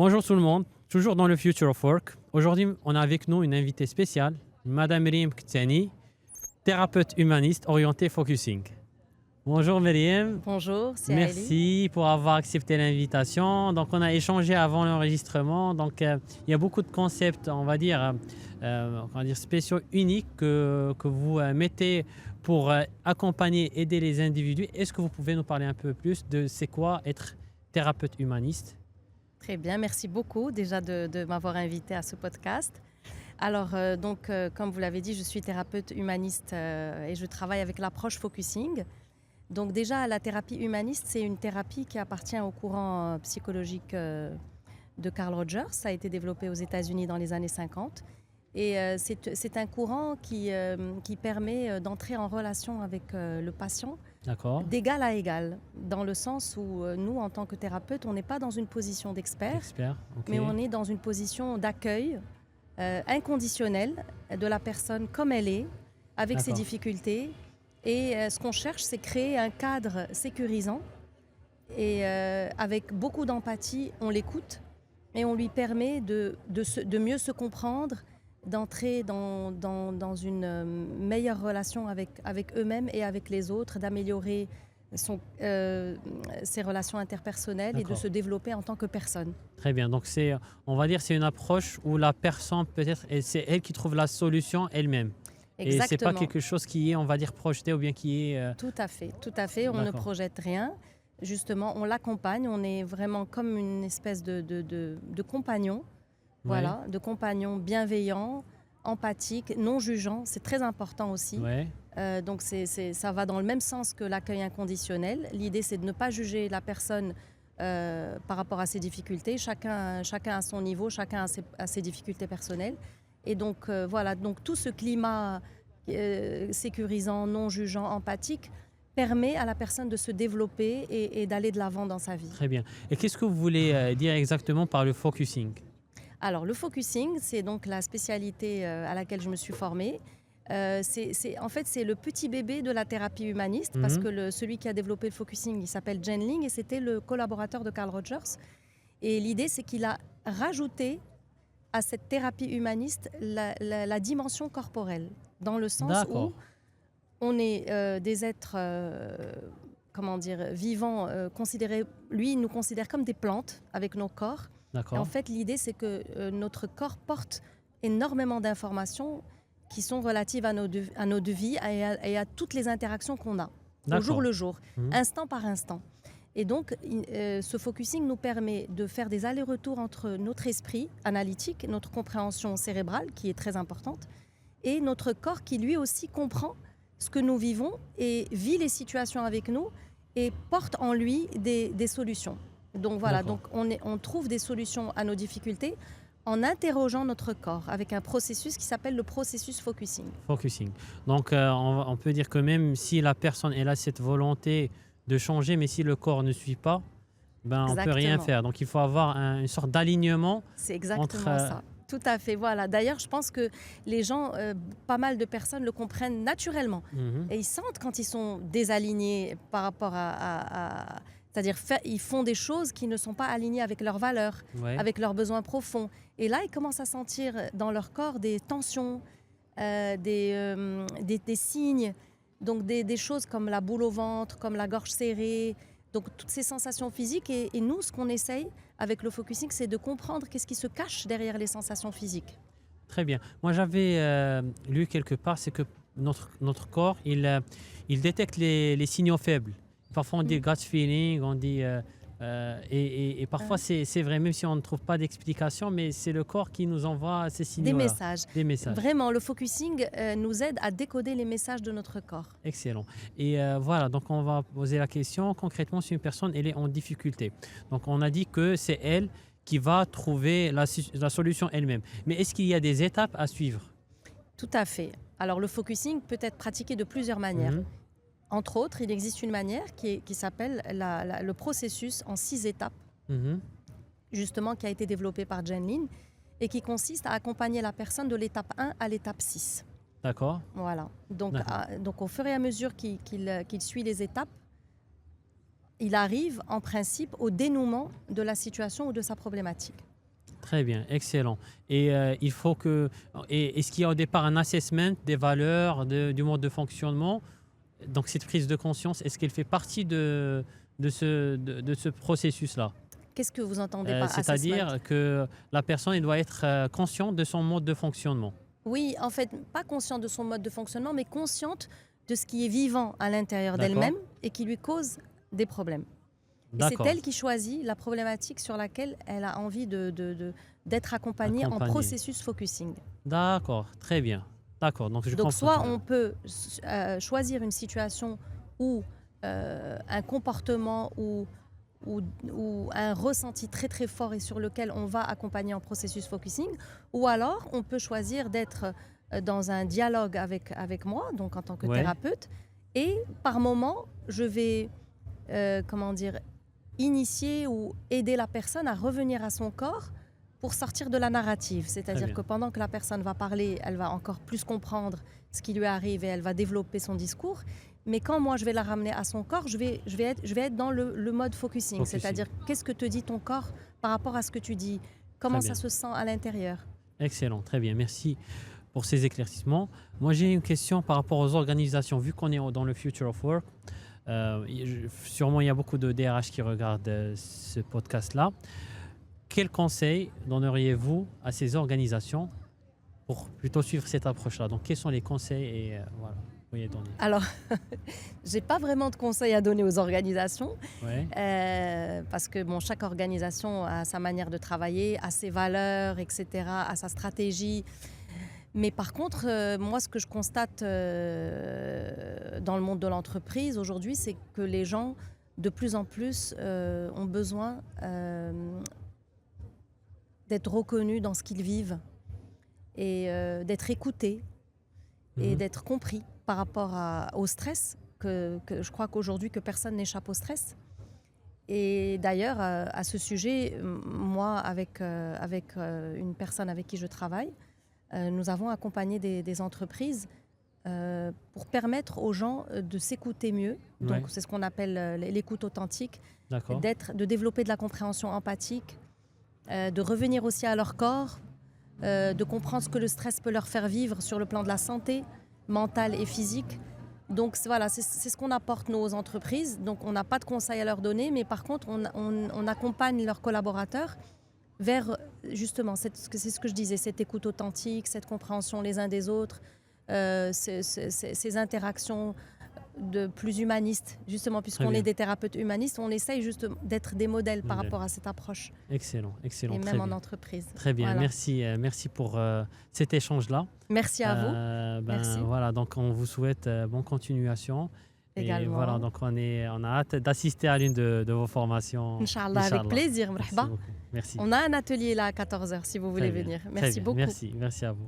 Bonjour tout le monde, toujours dans le Future of Work. Aujourd'hui, on a avec nous une invitée spéciale, Madame Myriam Ktani, thérapeute humaniste orientée focusing. Bonjour Myriam. Bonjour, c'est Aélie. Merci pour avoir accepté l'invitation. Donc, on a échangé avant l'enregistrement. Donc, il y a beaucoup de concepts, on va dire spéciaux, uniques que vous mettez pour accompagner, aider les individus. Est-ce que vous pouvez nous parler un peu plus de c'est quoi être thérapeute humaniste? Très bien, merci beaucoup déjà de m'avoir invité à ce podcast. Alors, comme vous l'avez dit, je suis thérapeute humaniste et je travaille avec l'approche focusing. Donc déjà, la thérapie humaniste, c'est une thérapie qui appartient au courant psychologique de Carl Rogers. Ça a été développé aux États-Unis dans les années 50. Et c'est un courant qui permet d'entrer en relation avec le patient d'égal à égal, dans le sens où nous, en tant que thérapeute, on n'est pas dans une position d'expert, mais on est dans une position d'accueil inconditionnel de la personne comme elle est, avec ses difficultés. Et ce qu'on cherche, c'est créer un cadre sécurisant. Et avec beaucoup d'empathie, on l'écoute et on lui permet de mieux se comprendre, d'entrer dans une meilleure relation avec eux-mêmes et avec les autres, d'améliorer ses relations interpersonnelles et de se développer en tant que personne. Très bien. Donc, on va dire c'est une approche où la personne, peut-être, c'est elle qui trouve la solution elle-même. Exactement. Et ce n'est pas quelque chose qui est, on va dire, projeté ou bien qui est... Tout à fait. On ne projette rien. Justement, on l'accompagne. On est vraiment comme une espèce de compagnon. Voilà, de compagnon bienveillant, empathique, non jugeant. C'est très important aussi. Donc, ça va dans le même sens que l'accueil inconditionnel. L'idée, c'est de ne pas juger la personne par rapport à ses difficultés. Chacun à son niveau, chacun a ses difficultés personnelles. Et donc, donc tout ce climat sécurisant, non jugeant, empathique permet à la personne de se développer et d'aller de l'avant dans sa vie. Très bien. Et qu'est-ce que vous voulez dire exactement par le focusing? Alors, le focusing, c'est donc la spécialité à laquelle je me suis formée. En fait, c'est le petit bébé de la thérapie humaniste, parce que celui qui a développé le focusing, il s'appelle Jen Ling et c'était le collaborateur de Carl Rogers. Et l'idée, c'est qu'il a rajouté à cette thérapie humaniste la dimension corporelle, dans le sens où on est des êtres vivants, considérés, lui, il nous considère comme des plantes avec nos corps. Et en fait, l'idée, c'est que notre corps porte énormément d'informations qui sont relatives à nos deux vies et à toutes les interactions qu'on a, au jour le jour, instant par instant. Et donc, ce focusing nous permet de faire des allers-retours entre notre esprit analytique, notre compréhension cérébrale, qui est très importante, et notre corps qui, lui aussi, comprend ce que nous vivons et vit les situations avec nous et porte en lui des solutions. Donc voilà, donc on trouve des solutions à nos difficultés en interrogeant notre corps avec un processus qui s'appelle le processus focusing. Donc, on peut dire que même si la personne elle a cette volonté de changer, mais si le corps ne suit pas, on ne peut rien faire. Donc, il faut avoir une sorte d'alignement. C'est exactement ça. Tout à fait, voilà. D'ailleurs, je pense que les gens, pas mal de personnes le comprennent naturellement. Et ils sentent quand ils sont désalignés par rapport c'est-à-dire, ils font des choses qui ne sont pas alignées avec leurs valeurs, avec leurs besoins profonds. Et là, ils commencent à sentir dans leur corps des tensions, des signes, donc des choses comme la boule au ventre, comme la gorge serrée, donc toutes ces sensations physiques. Et nous, ce qu'on essaye avec le focusing, c'est de comprendre qu'est-ce qui se cache derrière les sensations physiques. Très bien. Moi, j'avais lu quelque part, c'est que notre corps, il détecte les signaux faibles. Parfois, on dit gut feeling, on dit... et parfois, c'est vrai, même si on ne trouve pas d'explication, mais c'est le corps qui nous envoie ces signaux. Des messages. Vraiment, le focusing nous aide à décoder les messages de notre corps. Excellent. Et voilà, donc on va poser la question, concrètement, si une personne elle est en difficulté. Donc, on a dit que c'est elle qui va trouver la solution elle-même. Mais est-ce qu'il y a des étapes à suivre? Tout à fait. Alors, le focusing peut être pratiqué de plusieurs manières. Entre autres, il existe une manière qui s'appelle le processus en 6 étapes, justement, qui a été développé par Jen Ling et qui consiste à accompagner la personne de l'étape 1 à l'étape 6. D'accord. Voilà. Donc, au fur et à mesure qu'il suit les étapes, il arrive en principe au dénouement de la situation ou de sa problématique. Très bien, excellent. Et il faut que. Et est-ce qu'il y a au départ un assessment des valeurs, du mode de fonctionnement? Donc cette prise de conscience, est-ce qu'elle fait partie de ce processus-là? Qu'est-ce que vous entendez par assessment? C'est-à-dire que la personne elle doit être consciente de son mode de fonctionnement. Oui, en fait, pas consciente de son mode de fonctionnement, mais consciente de ce qui est vivant à l'intérieur D'accord? d'elle-même et qui lui cause des problèmes. Et c'est D'accord, elle qui choisit la problématique sur laquelle elle a envie d'être accompagnée en accompagné. processus focusing. D'accord, très bien. D'accord, donc je Donc, comprends soit très on bien. peut choisir une situation ou un comportement ou, ou un ressenti très très fort et sur lequel on va accompagner en processus focusing, ou alors on peut choisir d'être dans un dialogue avec moi, donc en tant que Ouais, thérapeute, et par moment, je vais, comment dire, initier ou aider la personne à revenir à son corps pour sortir de la narrative. très C'est-à-dire bien. que pendant que la personne va parler, elle va encore plus comprendre ce qui lui arrive et elle va développer son discours. Mais quand moi je vais la ramener à son corps, je vais être dans le mode focusing. Focusing. C'est-à-dire qu'est-ce que te dit ton corps par rapport à ce que tu dis? Très Comment ça bien. se sent à l'intérieur? Excellent, très bien. Merci pour ces éclaircissements. Moi, j'ai une question par rapport aux organisations. Vu qu'on est dans le Future of Work, sûrement il y a beaucoup de DRH qui regardent ce podcast-là. Quels conseils donneriez-vous à ces organisations pour plutôt suivre cette approche-là? Donc, quels sont les conseils et voilà, vous pourriez donner? Alors, j'ai pas vraiment de conseils à donner aux organisations. Ouais, Parce que bon, chaque organisation a sa manière de travailler, a ses valeurs, etc., a sa stratégie. Mais par contre, moi, ce que je constate dans le monde de l'entreprise aujourd'hui, c'est que les gens, de plus en plus, ont besoin d'être reconnus dans ce qu'ils vivent et d'être écoutés et mhm, d'être compris par rapport au stress, que je crois qu'aujourd'hui, que personne n'échappe au stress. Et d'ailleurs, à ce sujet, moi, avec une personne avec qui je travaille, nous avons accompagné des entreprises pour permettre aux gens de s'écouter mieux. ouais, Donc, c'est ce qu'on appelle l'écoute authentique, d'accord, de développer de la compréhension empathique, de revenir aussi à leur corps, de comprendre ce que le stress peut leur faire vivre sur le plan de la santé mentale et physique. Donc voilà, c'est ce qu'on apporte nous aux entreprises. Donc on n'a pas de conseils à leur donner, mais par contre on accompagne leurs collaborateurs vers justement, c'est ce que je disais, cette écoute authentique, cette compréhension les uns des autres, ces interactions de plus humanistes. Justement, très puisqu'on est bien. des thérapeutes humanistes, on essaye juste d'être des modèles par Modèle. rapport à cette approche, Excellent, excellent, et très même en bien. entreprise. Très bien, Voilà. merci, merci pour cet échange-là. Merci à vous Ben Merci. voilà, donc on vous souhaite bonne continuation. Et voilà, également. donc on a hâte d'assister à l'une de vos formations. Inch'Allah, avec Inch'Allah. plaisir. Merci Marhaba. beaucoup. Merci. On a un atelier là à 14h si vous Très voulez bien. venir. Très Merci bien. beaucoup. Merci à vous.